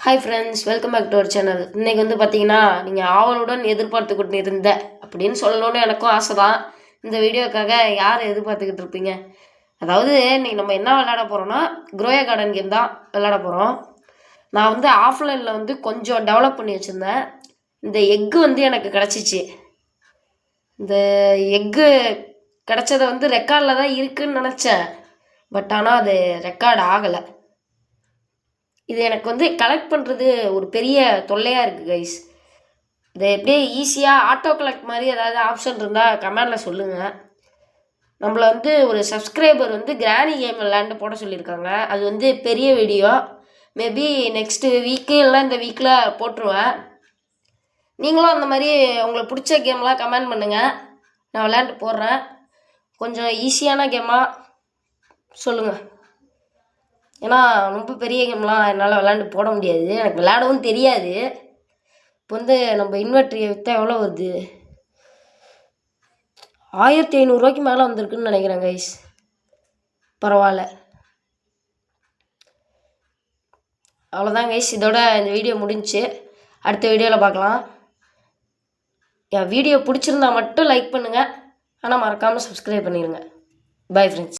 Hi friends, welcome back to our channel. இன்றைக்கி வந்து பார்த்தீங்கன்னா, நீங்கள் ஆவலுடன் எதிர்பார்த்துக்கிட்டு இருந்த அப்படின்னு சொல்லணும்னு எனக்கும் ஆசை தான். இந்த வீடியோக்காக யார் எதிர்பார்த்துக்கிட்டு இருப்பீங்க? அதாவது இன்றைக்கி நம்ம என்ன விளையாட போகிறோம்னா, க்ரோயா கார்டன் கேம் தான் விளையாட போகிறோம். நான் வந்து ஆஃப்லைனில் வந்து கொஞ்சம் டெவலப் பண்ணி வச்சுருந்தேன். இந்த எக்கு வந்து எனக்கு கிடச்சிச்சு. இந்த எக்கு கிடச்சதை வந்து ரெக்கார்டில் தான் இருக்குதுன்னு நினச்சேன். பட் ஆனால் அது ரெக்கார்ட் ஆகலை. இது எனக்கு வந்து கலெக்ட் பண்ணுறது ஒரு பெரிய தொல்லையாக இருக்குது கைஸ். இதை எப்படியே ஈஸியாக ஆட்டோ கலெக்ட் மாதிரி ஏதாவது ஆப்ஷன் இருந்தால் கமெண்டில் சொல்லுங்கள். நம்மளை வந்து ஒரு சப்ஸ்கிரைபர் வந்து கிராணி கேம் விளையாண்டு போட சொல்லியிருக்காங்க. அது வந்து பெரிய வீடியோ. மேபி நெக்ஸ்ட்டு வீக்கு இல்லைனா இந்த வீக்கில் போட்டுருவேன். நீங்களும் அந்த மாதிரி உங்களுக்கு பிடிச்ச கேம்லாம் கமெண்ட் பண்ணுங்கள், நான் விளையாண்டு போடுறேன். கொஞ்சம் ஈஸியான கேமாக சொல்லுங்கள். ஏன்னா ரொம்ப பெரிய கேம்லாம் என்னால் விளாண்டு போட முடியாது, எனக்கு விளையாடவும் தெரியாது. இப்போ வந்து நம்ம இன்வெர்ட்ரியை விற்றா எவ்வளோ வருது? 1500 மேலே வந்திருக்குன்னு நினைக்கிறேன் கைஸ். பரவாயில்ல. அவ்வளோதான் கைஸ், இதோட இந்த வீடியோ முடிஞ்சிச்சு. அடுத்த வீடியோவில் பார்க்கலாம். என் வீடியோ பிடிச்சிருந்தா மட்டும் லைக் பண்ணுங்கள், ஆனால் மறக்காமல் சப்ஸ்கிரைப் பண்ணிடுங்க. Bye friends.